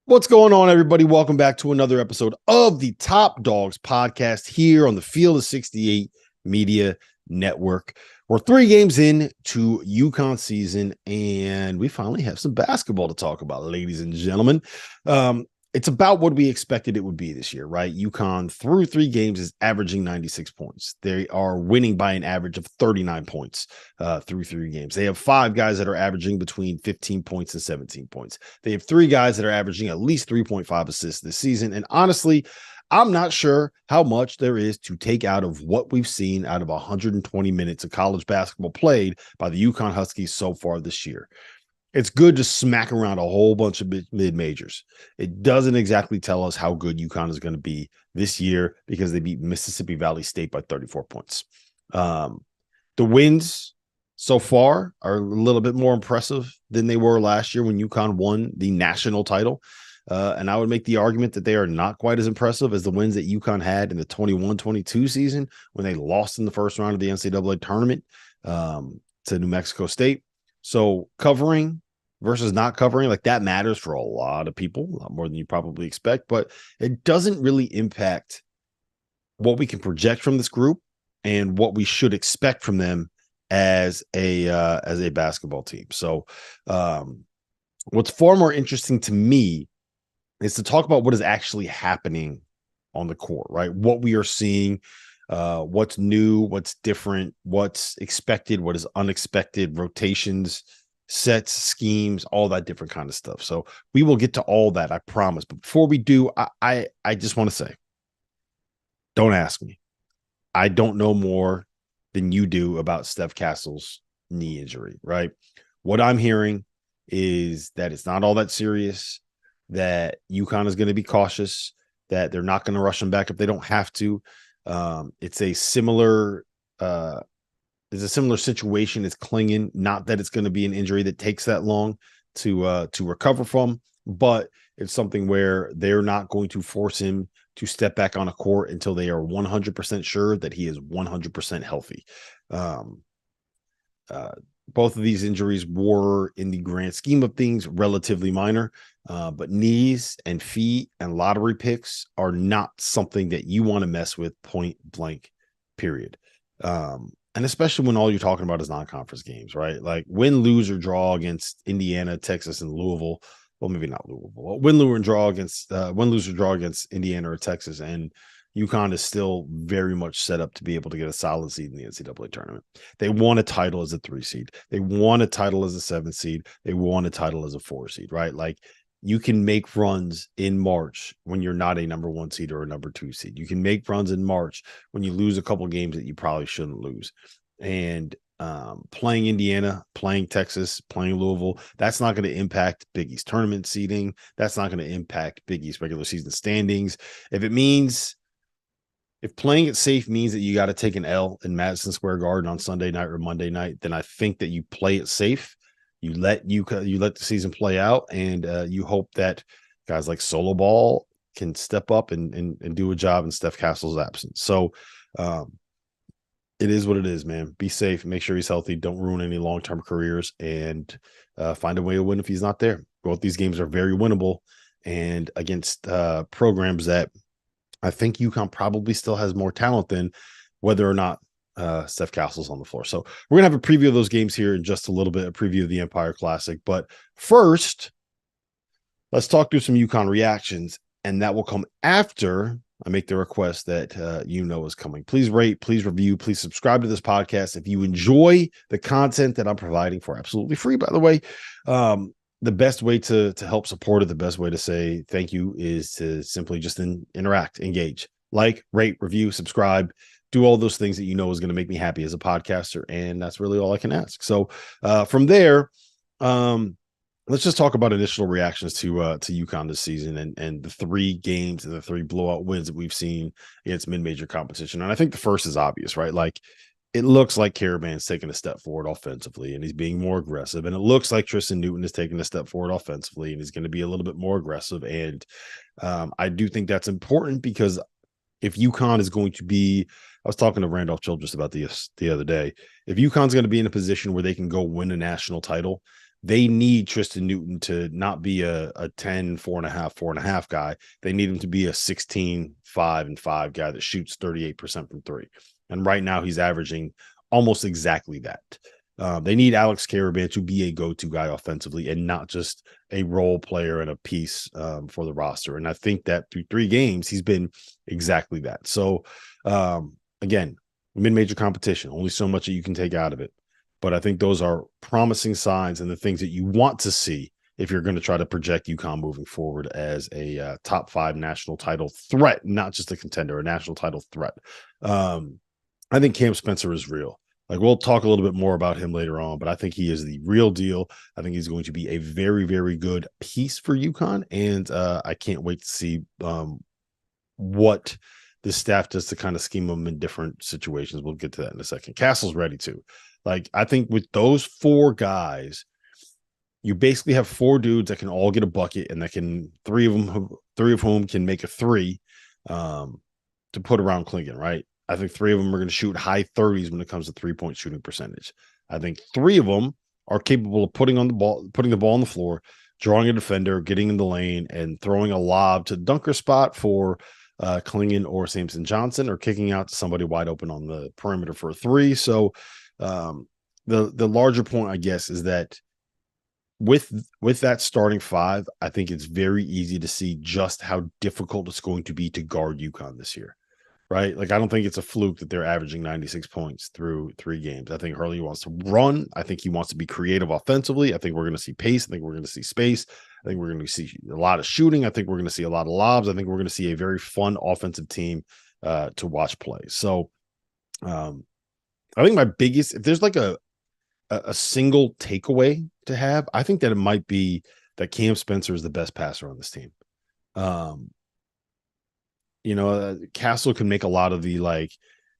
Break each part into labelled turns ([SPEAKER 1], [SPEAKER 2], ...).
[SPEAKER 1] What's going on, everybody? Welcome back to another episode of the Top Dogs podcast here on the Field of 68 Media Network. We're 3 games in to UConn season, and we finally have some basketball to talk about, ladies and gentlemen. It's about what we expected it would be this year, right? UConn through 3 games is averaging 96 points. They are winning by an average of 39 points through 3 games. They have 5 guys that are averaging between 15 points and 17 points. They have 3 guys that are averaging at least 3.5 assists this season. And honestly, I'm not sure how much there is to take out of what we've seen out of 120 minutes of college basketball played by the UConn Huskies so far this year. It's good to smack around a whole bunch of mid-majors. It doesn't exactly tell us how good UConn is going to be this year because they beat Mississippi Valley State by 34 points. The wins so far are a little bit more impressive than they were last year when UConn won the national title. And I would make the argument that they are not quite as impressive as the wins that UConn had in the 21-22 season when they lost in the first round of the NCAA tournament to New Mexico State. So covering versus not covering, like that matters for a lot of people, a lot more than you probably expect, but it doesn't really impact what we can project from this group and what we should expect from them as a basketball team. So what's far more interesting to me is to talk about what is actually happening on the court, right? What we are seeing, what's new, what's different, what's expected, what is unexpected, rotations, sets, schemes, all that different kind of stuff. So we will get to all that, I promise. But before we do, I just want to say, don't ask me. I don't know more than you do about Steph Castle's knee injury, right? What I'm hearing is that it's not all that serious, that UConn is going to be cautious, that they're not going to rush him back if they don't have to. It's a similar situation as clingan. Not that it's going to be an injury that takes that long to recover from, but it's something where they're not going to force him to step back on a court until they are 100% sure that he is 100% healthy. Both of these injuries were, in the grand scheme of things, relatively minor, but knees and feet and lottery picks are not something that you want to mess with point blank, period. And especially when all you're talking about is non-conference games, right? Like win, lose, or draw against Indiana, Texas, and Louisville. Well, maybe not Louisville. Win, lose, or draw against Indiana or Texas, and UConn is still very much set up to be able to get a solid seed in the NCAA tournament. They won a title as a 3 seed. They won a title as a 7 seed. They won a title as a 4 seed, right? Like you can make runs in March when you're not a number 1 seed or a number 2 seed. You can make runs in March when you lose a couple games that you probably shouldn't lose. And playing Indiana, playing Texas, playing Louisville, that's not going to impact Big East tournament seeding. That's not going to impact Big East regular season standings. If playing it safe means that you got to take an L in Madison Square Garden on Sunday night or Monday night, then I think that you play it safe. You let the season play out, and you hope that guys like Solo Ball can step up and do a job in Steph Castle's absence. So it is what it is, man. Be safe. Make sure he's healthy. Don't ruin any long-term careers, and find a way to win if he's not there. Both these games are very winnable, and against programs that I think UConn probably still has more talent than, whether or not Steph Castle's on the floor. So we're going to have a preview of those games here in just a little bit, a preview of the Empire Classic. But first, let's talk through some UConn reactions, and that will come after I make the request that is coming. Please rate, please review, please subscribe to this podcast. If you enjoy the content that I'm providing for absolutely free, by the way, the best way to help support it, the best way to say thank you is to simply just interact, engage, like, rate, review, subscribe, do all those things that is going to make me happy as a podcaster. And that's really all I can ask. So from there, let's just talk about initial reactions to UConn this season and the 3 games and the 3 blowout wins that we've seen against mid-major competition. And I think the first is obvious, right? Like, it looks like Caravan's taking a step forward offensively and he's being more aggressive. And it looks like Tristan Newton is taking a step forward offensively and he's going to be a little bit more aggressive. And I do think that's important because if UConn is going to be, I was talking to Randolph Childress about this the other day, if UConn's going to be in a position where they can go win a national title, they need Tristan Newton to not be a 10, 4.5 guy. They need him to be a 16, 5, and 5 guy that shoots 38% from three. And right now he's averaging almost exactly that. They need Alex Karaban to be a go-to guy offensively and not just a role player and a piece for the roster. And I think that through 3 games, he's been exactly that. So, again, mid-major competition, only so much that you can take out of it. But I think those are promising signs and the things that you want to see if you're going to try to project UConn moving forward as a top 5 national title threat, not just a contender, a national title threat. I think Cam Spencer is real. Like, we'll talk a little bit more about him later on, but I think he is the real deal. I think he's going to be a very, very good piece for UConn, and I can't wait to see what the staff does to kind of scheme them in different situations. We'll get to that in a second. Castle's ready too. Like, I think with those 4 guys, you basically have 4 dudes that can all get a bucket, and that can 3 of whom can make a 3 to put around Clingan, right? I think 3 of them are going to shoot high 30s when it comes to 3-point shooting percentage. I think 3 of them are capable of putting the ball on the floor, drawing a defender, getting in the lane, and throwing a lob to the dunker spot for Clingan or Samson Johnson, or kicking out to somebody wide open on the perimeter for a 3. So the larger point, I guess, is that with that starting 5, I think it's very easy to see just how difficult it's going to be to guard UConn this year. Right? Like, I don't think it's a fluke that they're averaging 96 points through 3 games. I think Hurley wants to run. I think he wants to be creative offensively. I think we're going to see pace. I think we're going to see space. I think we're going to see a lot of shooting. I think we're going to see a lot of lobs. I think we're going to see a very fun offensive team to watch play. So I think my biggest, if there's like a single takeaway to have, I think that it might be that Cam Spencer is the best passer on this team. Castle can make a lot of the, like,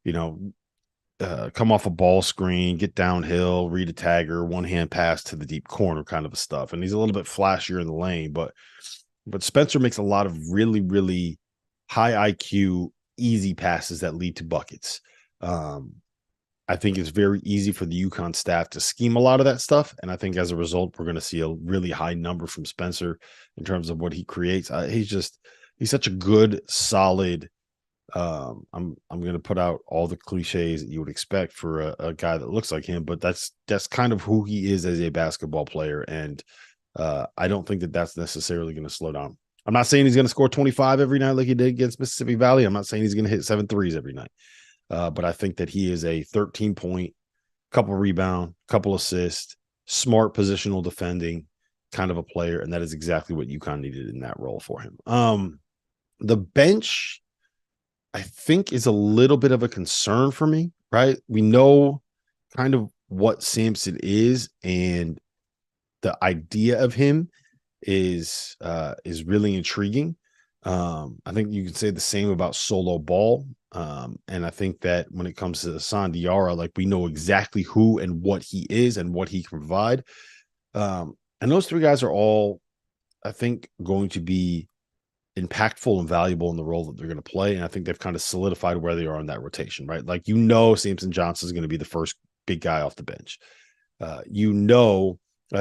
[SPEAKER 1] come off a ball screen, get downhill, read a tagger, one-hand pass to the deep corner kind of stuff. And he's a little bit flashier in the lane, but Spencer makes a lot of really, really high IQ, easy passes that lead to buckets. I think it's very easy for the UConn staff to scheme a lot of that stuff. And I think as a result, we're going to see a really high number from Spencer in terms of what he creates. He's such a good, solid. I'm going to put out all the cliches that you would expect for a guy that looks like him, but that's kind of who he is as a basketball player. And I don't think that that's necessarily going to slow down. I'm not saying he's going to score 25 every night like he did against Mississippi Valley. I'm not saying he's going to hit 7 threes every night. But I think that he is a 13-point, couple rebound, couple assists, smart positional defending kind of a player. And that is exactly what UConn needed in that role for him. The bench, I think, is a little bit of a concern for me, right? We know kind of what Sampson is, and the idea of him is really intriguing. I think you can say the same about Solo Ball. And I think that when it comes to Hassan Diarra, like, we know exactly who and what he is and what he can provide. And those 3 guys are all, I think, going to be impactful and valuable in the role that they're going to play. And I think they've kind of solidified where they are in that rotation, right? Like, Samson Johnson is going to be the first big guy off the bench. That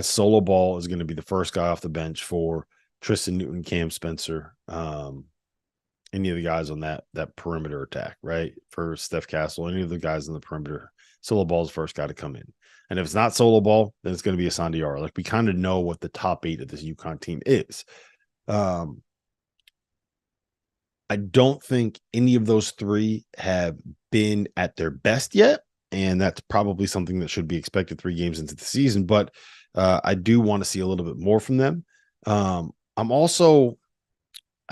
[SPEAKER 1] Solo Ball is going to be the first guy off the bench for Tristan Newton, Cam Spencer, any of the guys on that perimeter attack, right? For Steph Castle, any of the guys in the perimeter, Solo Ball is the first guy to come in. And if it's not Solo Ball, then it's going to be Hassan Diarra. Like, we kind of know what the top 8 of this UConn team is. I don't think any of those 3 have been at their best yet, and that's probably something that should be expected 3 games into the season. But I do want to see a little bit more from them. I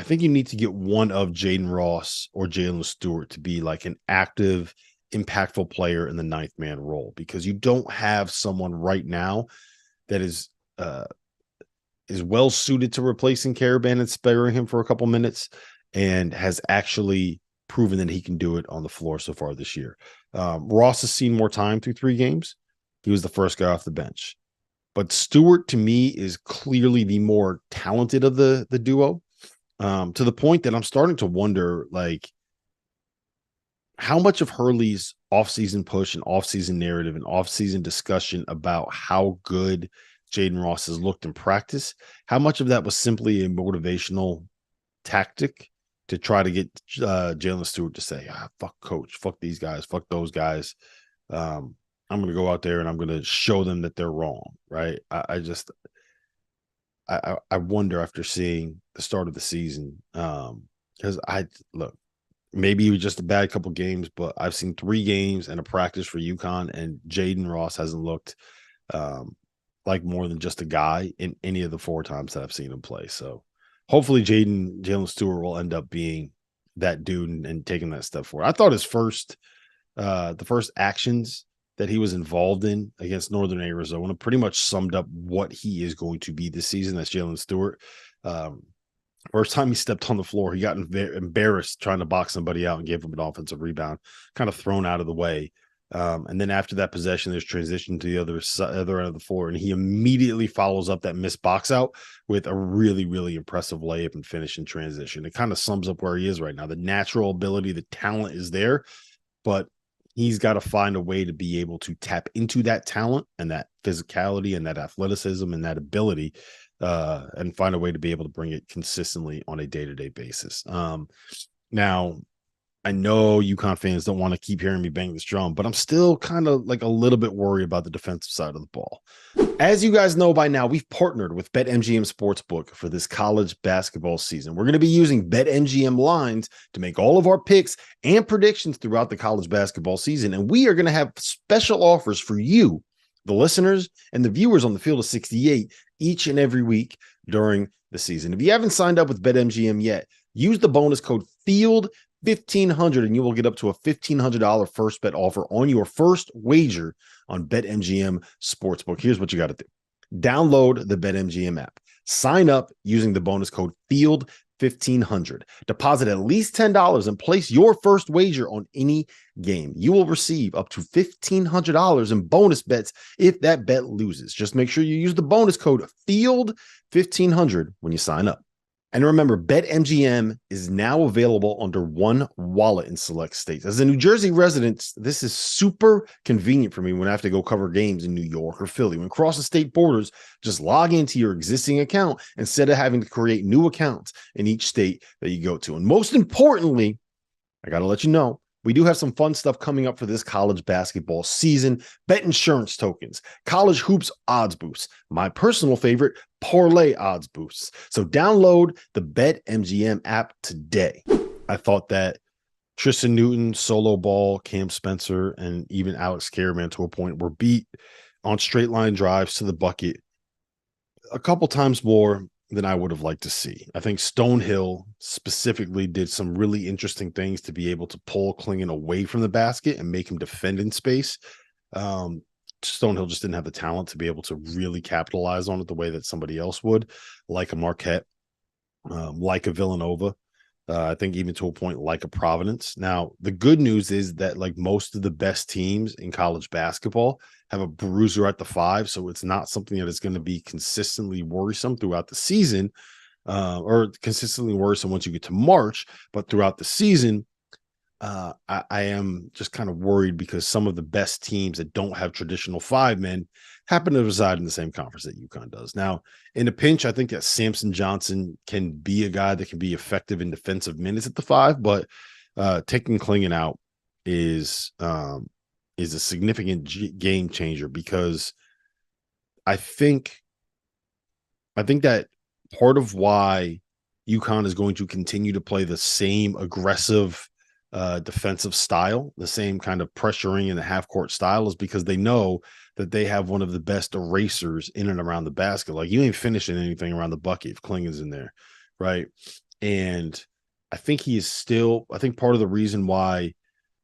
[SPEAKER 1] think you need to get one of Jaden Ross or Jalen Stewart to be like an active, impactful player in the 9th man role, because you don't have someone right now that is well suited to replacing Karaban and sparing him for a couple minutes, and has actually proven that he can do it on the floor so far this year. Ross has seen more time through 3 games. He was the first guy off the bench. But Stewart, to me, is clearly the more talented of the duo, to the point that I'm starting to wonder, like, how much of Hurley's offseason push and offseason narrative and offseason discussion about how good Jaden Ross has looked in practice, how much of that was simply a motivational tactic to try to get Jalen Stewart to say, fuck coach, fuck these guys, fuck those guys. I'm going to go out there and I'm going to show them that they're wrong, right? I wonder after seeing the start of the season, because maybe it was just a bad couple games, but I've seen 3 games and a practice for UConn, and Jaden Ross hasn't looked like more than just a guy in any of the 4 times that I've seen him play. So hopefully Jalen Stewart will end up being that dude and taking that step forward. I thought his the first actions that he was involved in against Northern Arizona pretty much summed up what he is going to be this season. That's Jalen Stewart. First time he stepped on the floor, he got embarrassed trying to box somebody out and gave him an offensive rebound, kind of thrown out of the way. And then after that possession, there's transition to the other end of the floor, and he immediately follows up that missed box out with a really, really impressive layup and finish in transition. It kind of sums up where he is right now. The natural ability, the talent is there, but he's got to find a way to be able to tap into that talent and that physicality and that athleticism and that ability, and find a way to be able to bring it consistently on a day-to-day basis. Now, I know UConn fans don't want to keep hearing me bang this drum, but I'm still kind of like a little bit worried about the defensive side of the ball. As you guys know by now, we've partnered with BetMGM Sportsbook for this college basketball season. We're going to be using BetMGM lines to make all of our picks and predictions throughout the college basketball season. And we are going to have special offers for you, the listeners and the viewers on the Field of 68 each and every week during the season. If you haven't signed up with BetMGM yet, use the bonus code FIELD1500 and you will get up to a $1,500 first bet offer on your first wager on BetMGM Sportsbook. Here's what you got to do. Download the BetMGM app. Sign up using the bonus code FIELD1500. Deposit at least $10 and place your first wager on any game. You will receive up to $1,500 in bonus bets if that bet loses. Just make sure you use the bonus code FIELD1500 when you sign up. And remember, BetMGM is now available under one wallet in select states. As a New Jersey resident, this is super convenient for me when I have to go cover games in New York or Philly. When crossing state borders, just log into your existing account instead of having to create new accounts in each state that you go to. And most importantly, I got to let you know, we do have some fun stuff coming up for this college basketball season. Bet insurance tokens, college hoops odds boosts, my personal favorite, parlay odds boosts. So download the BetMGM app today. I thought that Tristan Newton, Solo Ball, Cam Spencer, and even Alex Caravan to a point were beat on straight line drives to the bucket a couple times more than I would have liked to see. I think Stonehill specifically did some really interesting things to be able to pull Clingan away from the basket and make him defend in space. Stonehill just didn't have the talent to be able to really capitalize on it the way that somebody else would, like a Marquette, like a Villanova. I think even to a point like a Providence. Now, the good news is that like most of the best teams in college basketball have a bruiser at the 5, so it's not something that is going to be consistently worrisome throughout the season, or consistently worrisome once you get to March, but throughout the season, I am just kind of worried because some of the best teams that don't have traditional 5 men happen to reside in the same conference that UConn does. Now, in a pinch, I think that Samson Johnson can be a guy that can be effective in defensive minutes at the 5, but taking Clingan out is a significant game changer, because I think that part of why UConn is going to continue to play the same aggressive defensive style, the same kind of pressuring in the half court style, is because they know that they have one of the best erasers in and around the basket. Like, you ain't finishing anything around the bucket if Clingan's in there, right? And I think part of the reason why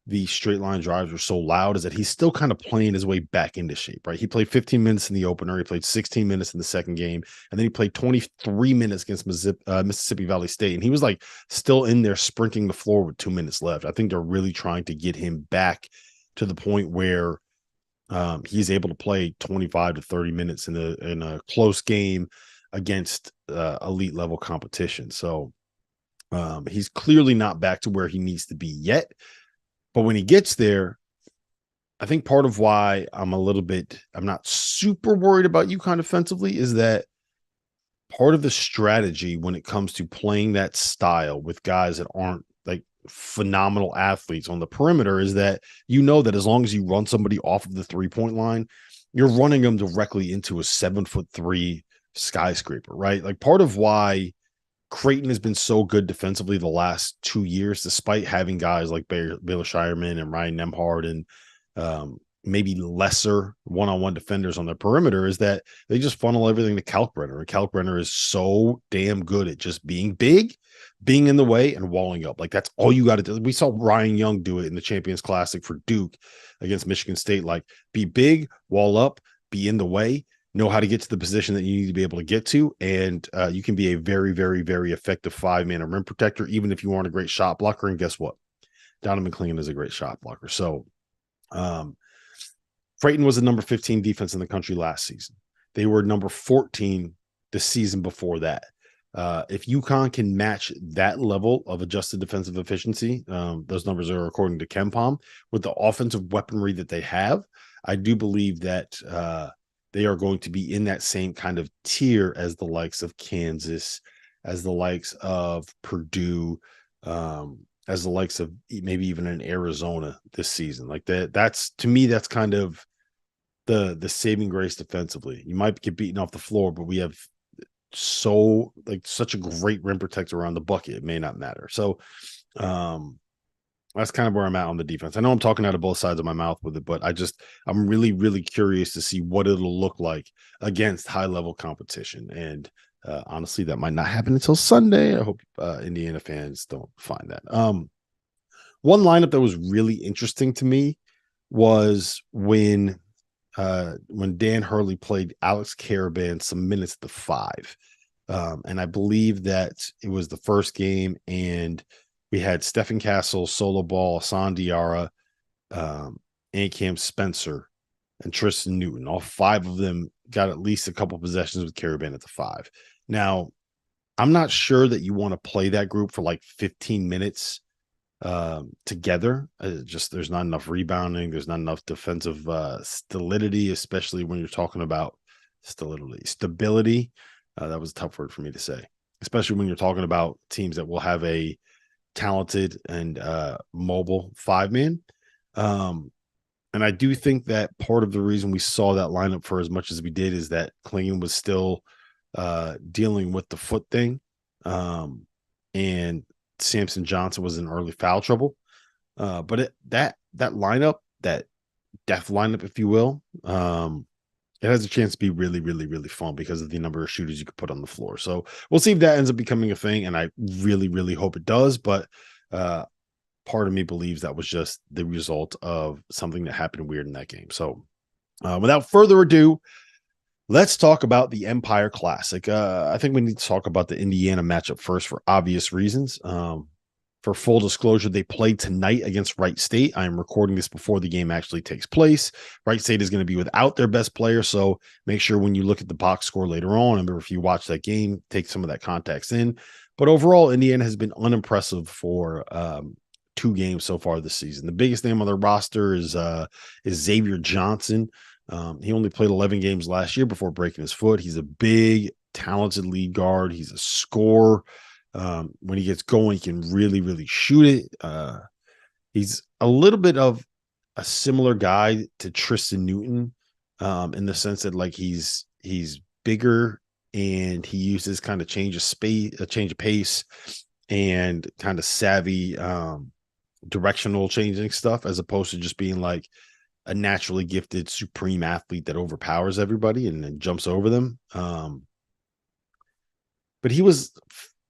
[SPEAKER 1] the straight line drives were so loud is that he's still kind of playing his way back into shape, right? He played 15 minutes in the opener. He played 16 minutes in the second game. And then he played 23 minutes against Mississippi Valley State. And he was like still in there sprinting the floor with 2 minutes left. I think they're really trying to get him back to the point where he's able to play 25 to 30 minutes in a close game against elite level competition. So he's clearly not back to where he needs to be yet. But when he gets there, I think part of why I'm not super worried about UConn defensively is that part of the strategy when it comes to playing that style with guys that aren't like phenomenal athletes on the perimeter is that that as long as you run somebody off of the 3-point line, you're running them directly into a 7'3" skyscraper, right? Like part of why Creighton has been so good defensively the last 2 years, despite having guys like Baylor Shireman and Ryan Nembhard and maybe lesser one-on-one defenders on their perimeter, is that they just funnel everything to Kalkbrenner. And Kalkbrenner is so damn good at just being big, being in the way, and walling up. Like, that's all you got to do. We saw Ryan Young do it in the Champions Classic for Duke against Michigan State. Like, be big, wall up, be in the way, know how to get to the position that you need to be able to get to, and you can be a very, very, very effective 5-man rim protector, even if you aren't a great shot blocker. And guess what? Donovan Clingan is a great shot blocker. So Creighton was the number 15 defense in the country last season. They were number 14 the season before that. If UConn can match that level of adjusted defensive efficiency, those numbers are according to KenPom, with the offensive weaponry that they have, I do believe that they are going to be in that same kind of tier as the likes of Kansas, as the likes of Purdue, as the likes of maybe even in Arizona this season. Like that's to me, that's kind of the saving grace defensively. You might get beaten off the floor, but we have such a great rim protector around the bucket, it may not matter. So that's kind of where I'm at on the defense. I know I'm talking out of both sides of my mouth with it, but I'm really, really curious to see what it'll look like against high level competition. And honestly, that might not happen until Sunday. I hope Indiana fans don't find that. One lineup that was really interesting to me was when Dan Hurley played Alex Caravan some minutes at the 5. And I believe that it was the first game, and we had Steph Castle, Solo Ball, Hassan Diarra, Cam Spencer, and Tristan Newton. All 5 of them got at least a couple possessions with Caravan at the 5. Now, I'm not sure that you want to play that group for like 15 minutes together. There's not enough rebounding. There's not enough defensive stability, especially when you're talking about stability. That was a tough word for me to say, especially when you're talking about teams that will have a talented and mobile 5-man. And I do think that part of the reason we saw that lineup for as much as we did is that Clingan was still dealing with the foot thing. And Samson Johnson was in early foul trouble. But that lineup, that death lineup, if you will, it has a chance to be really, really, really fun because of the number of shooters you could put on the floor. So we'll see if that ends up becoming a thing, and I really, really hope it does. But part of me believes that was just the result of something that happened weird in that game. So without further ado, let's talk about the Empire Classic. I think we need to talk about the Indiana matchup first for obvious reasons. For full disclosure, they played tonight against Wright State. I am recording this before the game actually takes place. Wright State is going to be without their best player, so make sure when you look at the box score later on, remember if you watch that game, take some of that context in. But overall, Indiana has been unimpressive for 2 games so far this season. The biggest name on their roster is Xavier Johnson. He only played 11 games last year before breaking his foot. He's a big, talented lead guard. He's a scorer. When he gets going, he can really, really shoot it. He's a little bit of a similar guy to Tristan Newton, in the sense that like he's bigger and he uses kind of change of pace and kind of savvy directional changing stuff, as opposed to just being like a naturally gifted supreme athlete that overpowers everybody and then jumps over them. But he was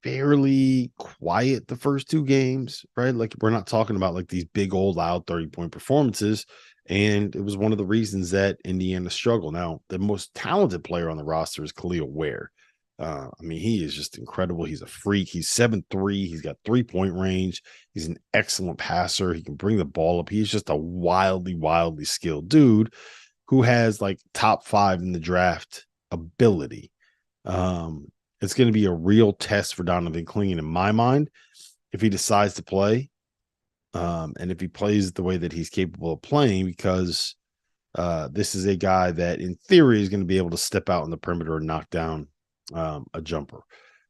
[SPEAKER 1] fairly quiet the first 2 games, right? Like, we're not talking about like these big old loud 30-point performances. And it was one of the reasons that Indiana struggled. Now, the most talented player on the roster is Khalil Ware. I mean, he is just incredible. He's a freak. He's 7'3". He's got 3-point range. He's an excellent passer. He can bring the ball up. He's just a wildly, wildly skilled dude who has like top 5 in the draft ability. It's going to be a real test for Donovan Clingan in my mind if he decides to play. And if he plays the way that he's capable of playing, because this is a guy that in theory is going to be able to step out in the perimeter and knock down a jumper.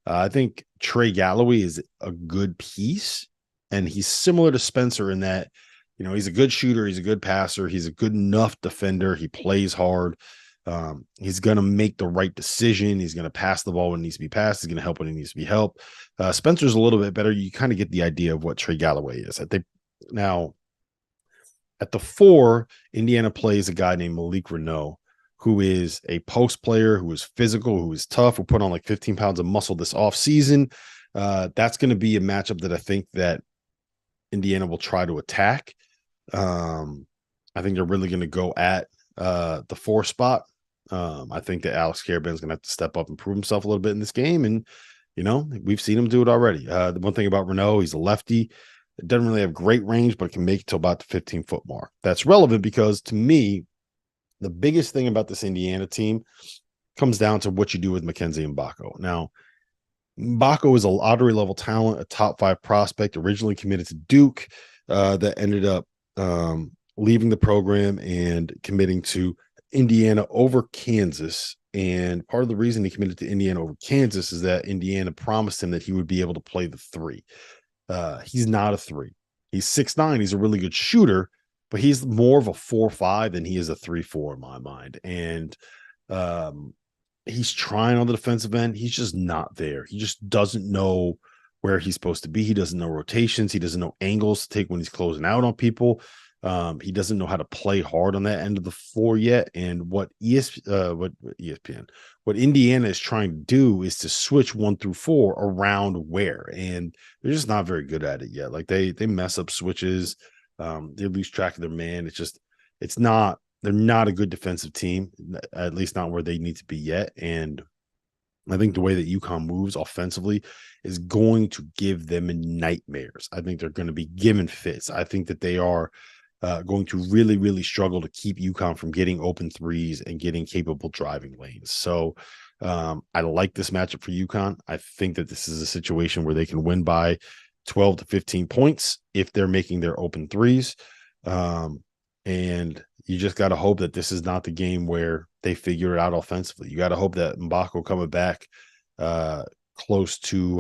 [SPEAKER 1] I think Trey Galloway is a good piece, and he's similar to Spencer in that, he's a good shooter, he's a good passer, he's a good enough defender, he plays hard. He's going to make the right decision. He's going to pass the ball when it needs to be passed. He's going to help when it needs to be helped. Spencer's a little bit better. You kind of get the idea of what Trey Galloway is. I think now at the 4, Indiana plays a guy named Malik Renault, who is a post player, who is physical, who is tough, who put on like 15 pounds of muscle this offseason. That's going to be a matchup that I think that Indiana will try to attack. I think they're really going to go at the 4 spot. I think that Alex Karaban's going to have to step up and prove himself a little bit in this game. And, we've seen him do it already. The one thing about Renault, he's a lefty. It doesn't really have great range, but it can make it to about the 15-foot mark. That's relevant because, to me, the biggest thing about this Indiana team comes down to what you do with Mackenzie Mbako. Now, Mbako is a lottery-level talent, a top 5 prospect, originally committed to Duke, that ended up leaving the program and committing to Indiana over Kansas. And part of the reason he committed to Indiana over Kansas is that Indiana promised him that he would be able to play the 3. He's not a 3. He's 6'9". He's a really good shooter, but he's more of a 4-5 than he is a 3-4 in my mind. And he's trying on the defensive end. He's just not there. He just doesn't know where he's supposed to be. He doesn't know rotations. He doesn't know angles to take when he's closing out on people. He doesn't know how to play hard on that end of the floor yet. And what Indiana is trying to do is to switch 1 through 4 around where, and they're just not very good at it yet. Like they mess up switches. They lose track of their man. They're not a good defensive team, at least not where they need to be yet. And I think the way that UConn moves offensively is going to give them nightmares. I think they're going to be given fits. I think that they are going to really, really struggle to keep UConn from getting open threes and getting capable driving lanes. So I like this matchup for UConn. I think that this is a situation where they can win by 12 to 15 points if they're making their open threes. And you just got to hope that this is not the game where they figure it out offensively. You got to hope that Mbako coming back close to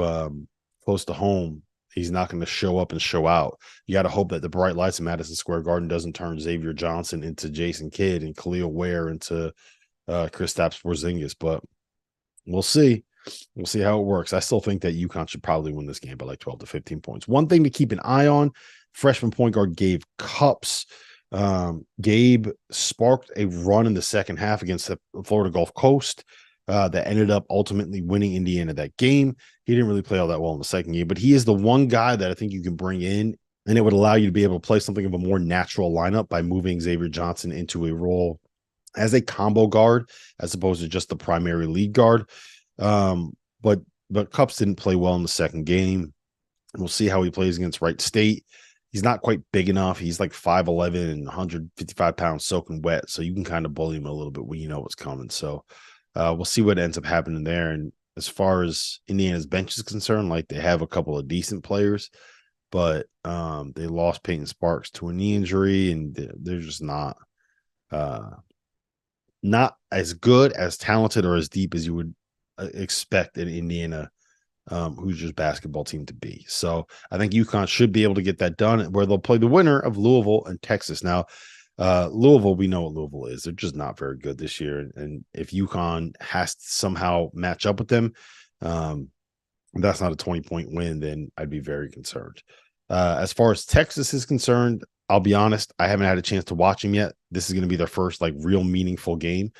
[SPEAKER 1] home, he's not going to show up and show out. You got to hope that the bright lights in Madison Square Garden doesn't turn Xavier Johnson into Jason Kidd and Khalil Ware into Kristaps Porzingis. But we'll see. We'll see how it works. I still think that UConn should probably win this game by like 12 to 15 points. One thing to keep an eye on, freshman point guard Gabe Cupps. Gabe sparked a run in the second half against the Florida Gulf Coast that ended up ultimately winning Indiana that game. He didn't really play all that well in the second game, but he is the one guy that I think you can bring in, and it would allow you to be able to play something of a more natural lineup by moving Xavier Johnson into a role as a combo guard as opposed to just the primary lead guard. But Cupps didn't play well in the second game. We'll see how he plays against Wright State. He's not quite big enough. He's like 5'11" and 155 pounds soaking wet. So you can kind of bully him a little bit when you know what's coming. So we'll see what ends up happening there. And as far as Indiana's bench is concerned, like they have a couple of decent players, but they lost Peyton Sparks to a knee injury, and they're just not as good, as talented, or as deep as you would expect an Indiana Hoosiers basketball team to be. So I think UConn should be able to get that done, where they'll play the winner of Louisville and Texas. Now, Louisville, we know what Louisville is. They're just not very good this year. And if UConn has to somehow match up with them, that's not a 20-point win, then I'd be very concerned. As far as Texas is concerned, I'll be honest, I haven't had a chance to watch them yet. This is going to be their first like real meaningful game.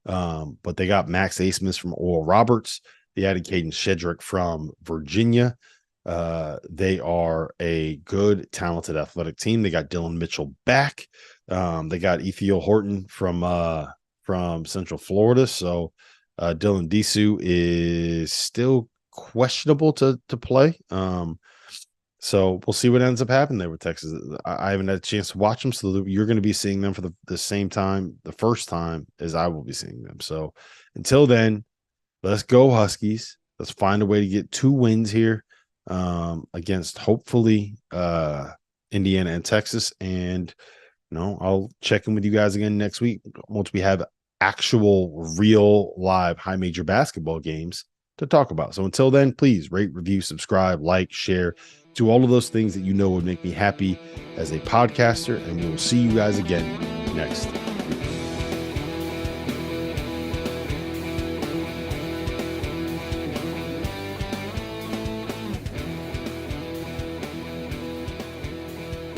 [SPEAKER 1] But they got Max Asmus from Oral Roberts. They added Caden Shedrick from Virginia. They are a good, talented, athletic team. They got Dylan Mitchell back. They got Ethiel Horton from Central Florida. So Dylan Disu is still questionable to play. So we'll see what ends up happening there with Texas. I haven't had a chance to watch them, so you're going to be seeing them for the same time, the first time, as I will be seeing them. So until then, let's go Huskies. Let's find a way to get 2 wins here against hopefully Indiana and Texas. And I'll check in with you guys again next week once we have actual real live high major basketball games to talk about. So until then, please rate, review, subscribe, like, share, do all of those things that would make me happy as a podcaster. And we will see you guys again next